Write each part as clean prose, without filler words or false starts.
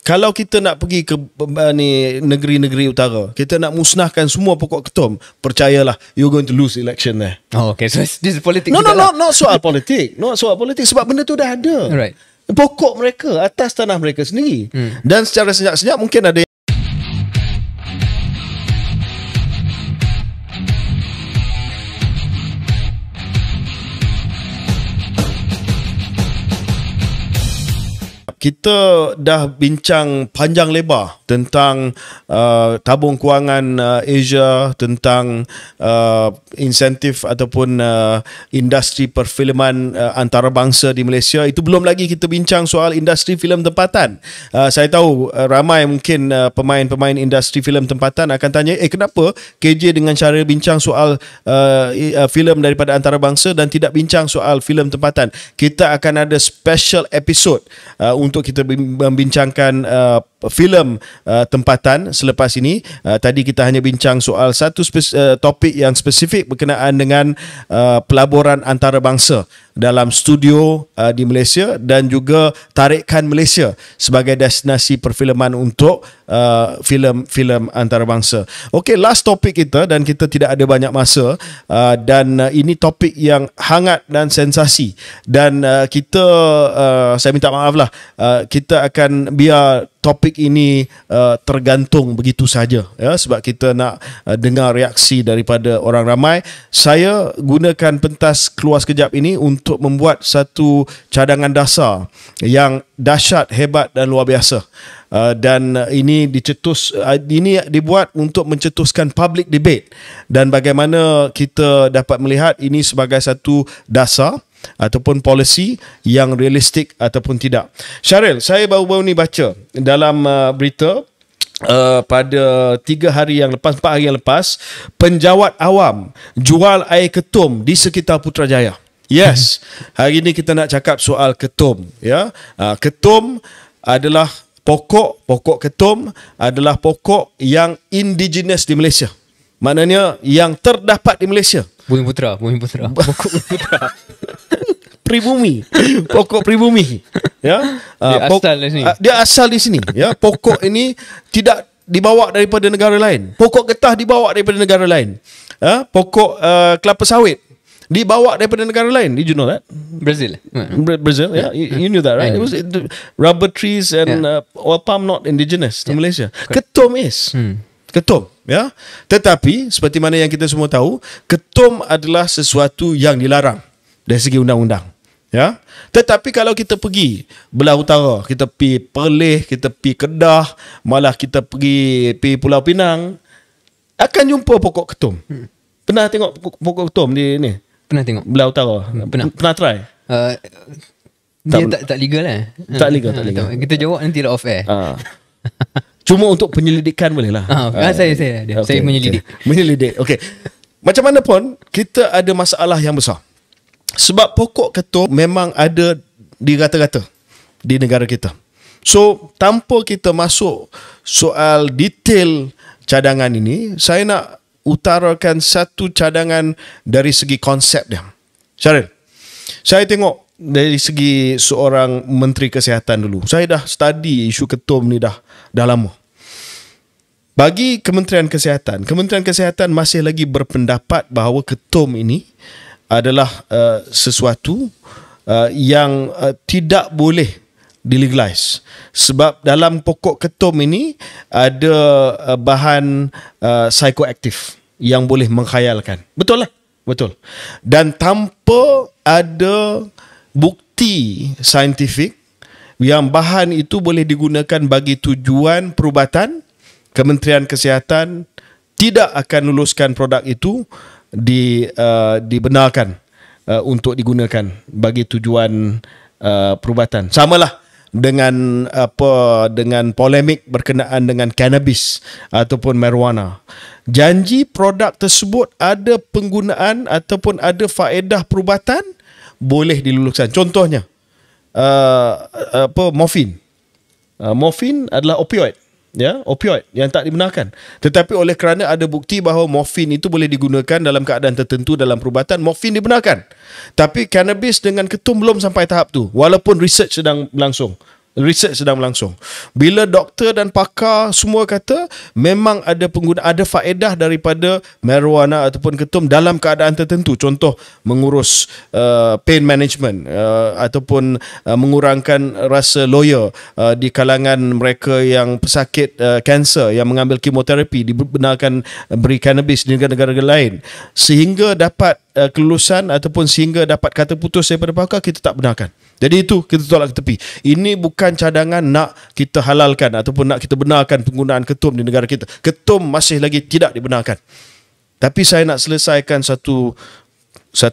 kalau kita nak pergi ke ni negeri-negeri utara, kita nak musnahkan semua pokok ketum, percayalah, you're going to lose election there. Oh, okay. So this is politics. Not soal politik. Not soal politik, sebab benda tu dah ada. Right. Pokok mereka atas tanah mereka sendiri. Dan secara senyap-senyap mungkin ada kita dah bincang panjang lebar tentang tabung kewangan Asia, tentang insentif ataupun industri perfilman antarabangsa di Malaysia. Itu belum lagi kita bincang soal industri filem tempatan. Saya tahu ramai mungkin pemain-pemain industri filem tempatan akan tanya, kenapa KJ dengan cara bincang soal filem daripada antarabangsa dan tidak bincang soal filem tempatan? Kita akan ada special episode untuk kita membincangkan filem tempatan selepas ini. Tadi kita hanya bincang soal satu topik yang spesifik berkenaan dengan pelaburan antarabangsa dalam studio di Malaysia dan juga tarikan Malaysia sebagai destinasi perfilman untuk filem-filem antarabangsa. Okey, last topik kita, dan kita tidak ada banyak masa, dan ini topik yang hangat dan sensasi, dan kita saya minta maaf lah, kita akan biar topik ini tergantung begitu saja, ya, sebab kita nak dengar reaksi daripada orang ramai. Saya gunakan pentas keluar sekejap ini untuk membuat satu cadangan dasar yang dahsyat, hebat dan luar biasa. Dan ini dibuat untuk mencetuskan public debate, dan bagaimana kita dapat melihat ini sebagai satu dasar ataupun polisi yang realistik ataupun tidak. Syaril, saya baru-baru ni baca dalam berita pada 4 hari yang lepas, penjawat awam jual air ketum di sekitar Putrajaya. Yes, hari ni kita nak cakap soal ketum, ya. Ketum adalah pokok ketum adalah pokok yang indigenous di Malaysia. Maknanya yang terdapat di Malaysia. Bumi Putra. Pokok Bumi Putra. Pribumi. Pokok pribumi. Ya. Dia asal di sini, ya. Pokok ini tidak dibawa daripada negara lain. Pokok getah dibawa daripada negara lain. Pokok kelapa sawit dibawa daripada negara lain. Did you know that? Brazil, yeah. You knew that, right? It was rubber trees and oil palm not indigenous to Malaysia. Ketum is. Ketum, ya. Tetapi seperti mana yang kita semua tahu, ketum adalah sesuatu yang dilarang dari segi undang-undang, ya. Tetapi kalau kita pergi belah utara, kita pergi Perlis, kita pergi Kedah, malah kita pergi Pulau Pinang, akan jumpa pokok ketum. Pernah tengok pokok ketum di ni? Pernah tengok belah utara. Pernah try? Dia tak legal lah. Tak legal. Kita jawab nanti off air. Cuma untuk penyelidikan boleh lah. Saya menyelidik. Menyelidik. Okey. Macam mana pun, kita ada masalah yang besar. Sebab pokok ketum memang ada di rata-rata di negara kita. So, tanpa kita masuk soal detail cadangan ini, saya nak utarakan satu cadangan dari segi konsep dia. Syaril, saya tengok dari segi seorang Menteri Kesihatan dulu. Saya dah study isu ketum ni dah lama. Bagi Kementerian Kesihatan masih lagi berpendapat bahawa ketum ini adalah sesuatu yang tidak boleh dilegalize. Sebab dalam pokok ketum ini ada bahan psikoaktif yang boleh mengkhayalkan. Betul lah. Betul. Dan tanpa ada bukti saintifik yang bahan itu boleh digunakan bagi tujuan perubatan, Kementerian Kesihatan tidak akan luluskan produk itu dibenarkan untuk digunakan bagi tujuan perubatan. Samalah dengan polemik berkenaan dengan cannabis ataupun marijuana. Janji produk tersebut ada penggunaan ataupun ada faedah perubatan, boleh diluluskan. Contohnya morfin. Morfin adalah opioid, ya, opioid yang tak dibenarkan. Tetapi oleh kerana ada bukti bahawa morfin itu boleh digunakan dalam keadaan tertentu dalam perubatan, morfin dibenarkan. Tapi cannabis dengan ketum belum sampai tahap tu, walaupun research sedang berlangsung. Research sedang berlangsung. Bila doktor dan pakar semua kata memang ada ada faedah daripada marijuana ataupun ketum dalam keadaan tertentu. Contoh mengurus pain management ataupun mengurangkan rasa loya di kalangan mereka yang pesakit kanser yang mengambil kemoterapi, dibenarkan beri cannabis di negara-negara lain. Sehingga dapat kelulusan ataupun sehingga dapat kata putus daripada pakar, kita tak benarkan. Jadi itu kita tolak ke tepi. Ini bukan cadangan nak kita halalkan ataupun nak kita benarkan penggunaan ketum di negara kita. Ketum masih lagi tidak dibenarkan. Tapi saya nak selesaikan satu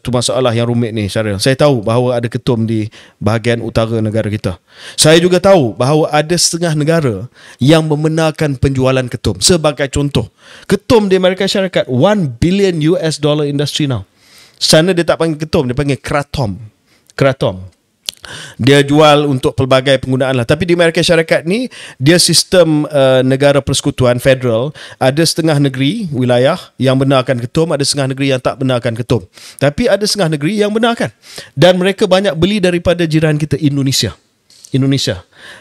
masalah yang rumit ni, Syaril. Saya tahu bahawa ada ketum di bahagian utara negara kita. Saya juga tahu bahawa ada setengah negara yang membenarkan penjualan ketum. Sebagai contoh, ketum di Amerika Syarikat $1 billion industry now. Sana dia tak panggil ketum, dia panggil kratom. Dia jual untuk pelbagai penggunaan lah. Tapi di Amerika Syarikat ni, dia sistem negara persekutuan federal. Ada setengah negeri, wilayah yang benarkan ketum, ada setengah negeri yang tak benarkan ketum. Tapi ada setengah negeri yang benarkan. Dan mereka banyak beli daripada jiran kita, Indonesia.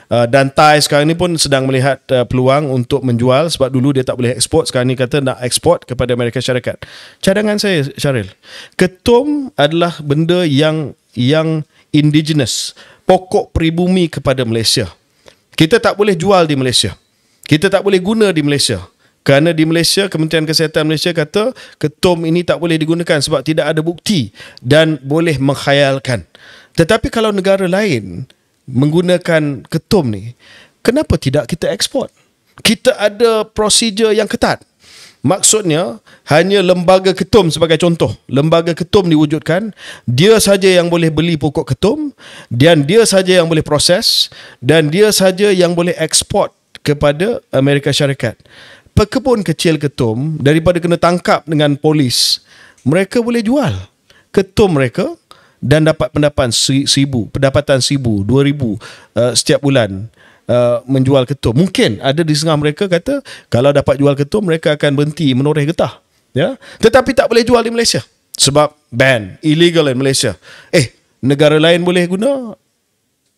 Dan Thai sekarang ni pun sedang melihat peluang untuk menjual, sebab dulu dia tak boleh ekspor, sekarang ni kata nak ekspor kepada Amerika Syarikat. Cadangan saya, Syaril, ketum adalah benda yang indigenous, pokok peribumi kepada Malaysia. Kita tak boleh jual di Malaysia. Kita tak boleh guna di Malaysia. Kerana di Malaysia, Kementerian Kesihatan Malaysia kata ketum ini tak boleh digunakan sebab tidak ada bukti dan boleh menghayalkan. Tetapi kalau negara lain menggunakan ketum ni, kenapa tidak kita ekspor? Kita ada prosedur yang ketat. Maksudnya, hanya lembaga ketum sebagai contoh. Lembaga ketum diwujudkan, dia saja yang boleh beli pokok ketum, dan dia saja yang boleh proses, dan dia saja yang boleh ekspor kepada Amerika Syarikat. Pekebun kecil ketum, daripada kena tangkap dengan polis, mereka boleh jual ketum mereka dan dapat pendapatan $1,000, $2,000 setiap bulan. Menjual ketum. Mungkin ada di setengah mereka kata kalau dapat jual ketum mereka akan berhenti menoreh getah, ya. Tetapi tak boleh jual di Malaysia sebab ban, illegal in Malaysia. Negara lain boleh guna,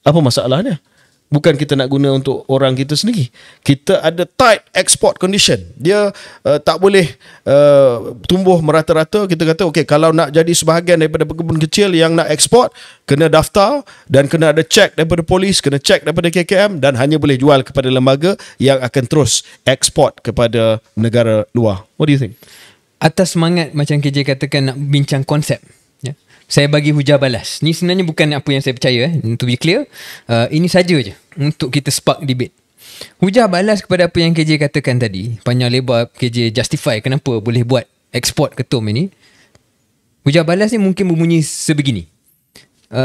apa masalahnya? Bukan kita nak guna untuk orang kita sendiri. Kita ada tight export condition. Dia tak boleh tumbuh merata-rata. Kita kata okey, kalau nak jadi sebahagian daripada pekebun kecil yang nak ekspor, kena daftar dan kena ada cek daripada polis, kena cek daripada KKM, dan hanya boleh jual kepada lembaga yang akan terus ekspor kepada negara luar. What do you think? Atas semangat macam KJ katakan nak bincang konsep, ya, saya bagi hujah balas. Ni sebenarnya bukan apa yang saya percaya, to be clear. Ini saja je untuk kita spark debate. Hujah balas kepada apa yang KJ katakan tadi, panjang lebar KJ justify kenapa boleh buat ekspor ketum ini. Hujah balas ni mungkin berbunyi sebegini.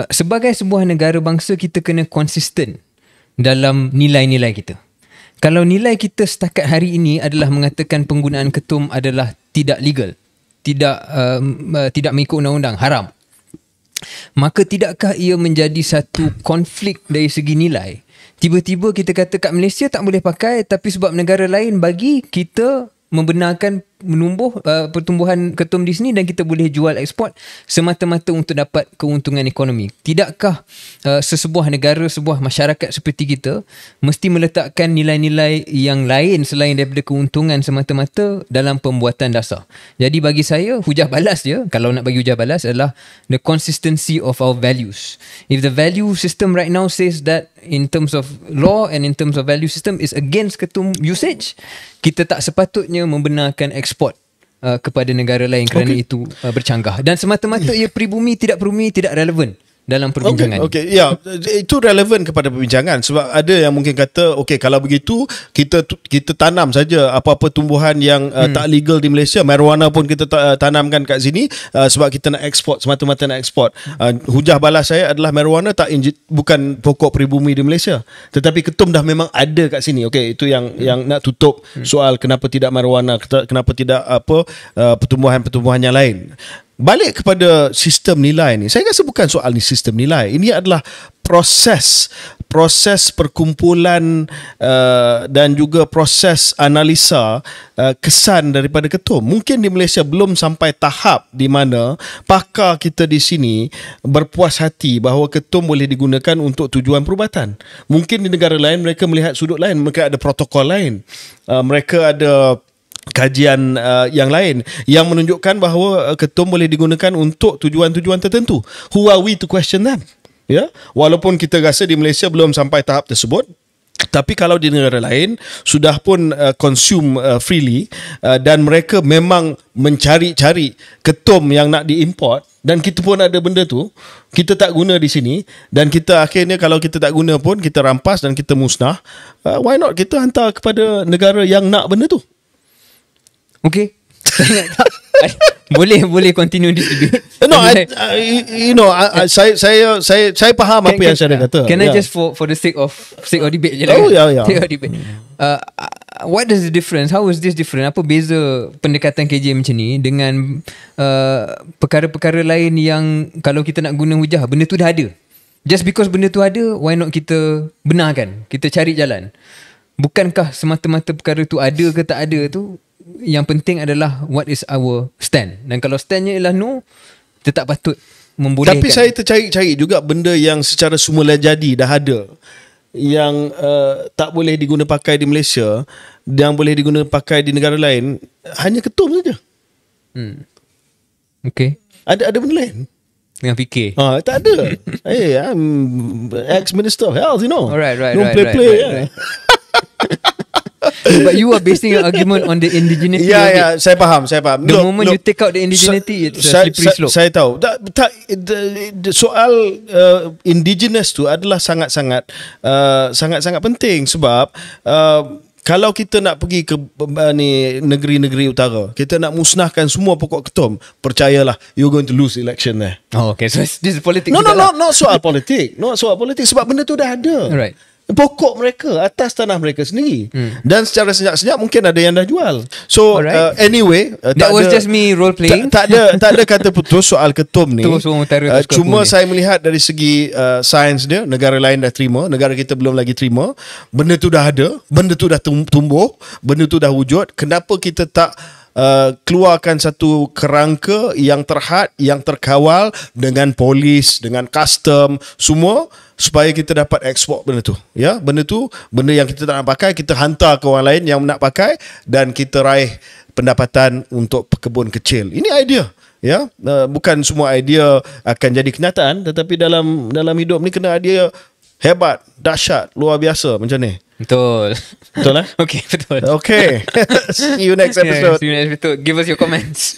Sebagai sebuah negara bangsa, kita kena konsisten dalam nilai-nilai kita. Kalau nilai kita setakat hari ini adalah mengatakan penggunaan ketum adalah tidak legal, tidak mengikut undang-undang, haram, maka tidakkah ia menjadi satu konflik dari segi nilai? Tiba-tiba kita kata kat Malaysia tak boleh pakai, tapi sebab negara lain bagi, kita membenarkan pertumbuhan ketum di sini dan kita boleh jual ekspor semata-mata untuk dapat keuntungan ekonomi. Tidakkah sesebuah negara, sebuah masyarakat seperti kita mesti meletakkan nilai-nilai yang lain selain daripada keuntungan semata-mata dalam pembuatan dasar? Jadi bagi saya, hujah balas dia, kalau nak bagi hujah balas, adalah the consistency of our values. If the value system right now says that in terms of law and in terms of value system is against ketum usage, kita tak sepatutnya membenarkan ekspor kepada negara lain kerana itu bercanggah. Dan semata-mata ia peribumi, tidak relevan dalam perbincangan. Okey, ya, itu relevan kepada perbincangan sebab ada yang mungkin kata okey, kalau begitu kita tanam saja apa-apa tumbuhan yang tak legal di Malaysia. Marijuana pun kita tanamkan kat sini sebab kita nak ekspor, semata-mata nak ekspor. Hujah balas saya adalah marijuana bukan pokok peribumi di Malaysia, tetapi ketum dah memang ada kat sini. Okey, itu yang nak tutup soal kenapa tidak marijuana, kenapa tidak pertumbuhan-pertumbuhan yang lain. Balik kepada sistem nilai ni, saya rasa bukan soal ni sistem nilai. Ini adalah proses proses perkumpulan dan juga proses analisa kesan daripada ketum. Mungkin di Malaysia belum sampai tahap di mana pakar kita di sini berpuas hati bahawa ketum boleh digunakan untuk tujuan perubatan. Mungkin di negara lain mereka melihat sudut lain, mereka ada protokol lain, mereka ada kajian yang lain yang menunjukkan bahawa ketum boleh digunakan untuk tujuan-tujuan tertentu. Who are we to question them? Ya, walaupun kita rasa di Malaysia belum sampai tahap tersebut, tapi kalau di negara lain sudah pun consume freely, dan mereka memang mencari-cari ketum yang nak diimport, dan kita pun ada benda tu, kita tak guna di sini, dan kita akhirnya kalau kita tak guna pun kita rampas dan kita musnah, why not kita hantar kepada negara yang nak benda tu? Okay. boleh continue this debate. No, saya faham apa yang saya kata. Can I just for the sake of debate je lah. Oh ya. Sake of debate. What is the difference? How is this different? Apa beza pendekatan KJ macam ni dengan perkara-perkara lain yang kalau kita nak guna hujah, benda tu dah ada. Just because benda tu ada, why not kita benarkan? Kita cari jalan. Bukankah semata-mata perkara tu ada ke tak ada tu, yang penting adalah what is our stand. Dan kalau standnya ialah no, kita tak patut membolehkan. Tapi saya tercari-cari juga benda yang secara semula jadi dah ada, yang tak boleh diguna pakai di Malaysia, yang boleh diguna pakai di negara lain. Hanya ketum saja. Okay. Ada benda lain dengan fikir. Tak ada. Hey, I'm ex-minister of health, you know. Right. Don't play. But you are basing your argument on the indigeneity. Ya, saya faham. The moment you take out the indigeneity, it's a slippery slope. Saya tahu. Soal indigenous tu adalah sangat-sangat penting sebab kalau kita nak pergi ke negeri-negeri utara, kita nak musnahkan semua pokok ketum, percayalah, you're going to lose election there. Oh, okay. So this is politics. No, not soal politik. Not soal politik sebab benda tu dah ada. Right. Pokok mereka atas tanah mereka sendiri, dan secara senyap-senyap mungkin ada yang dah jual. So anyway, that was just me role playing. Tak ada kata putus soal ketum ni. Cuma saya melihat dari segi sains dia, negara lain dah terima, negara kita belum lagi terima. Benda tu dah ada, benda tu dah tumbuh, benda tu dah wujud. Kenapa kita tak keluarkan satu kerangka yang terhad, yang terkawal dengan polis, dengan custom, semua, supaya kita dapat ekspor benda tu. Ya, benda yang kita tak nak pakai, kita hantar ke orang lain yang nak pakai, dan kita raih pendapatan untuk pekebun kecil. Ini idea. Ya, bukan semua idea akan jadi kenyataan, tetapi dalam hidup ni kena idea hebat, dahsyat, luar biasa macam ni. Betul lah? Okay, betul. Okay. See you next episode. See you next episode. Give us your comments.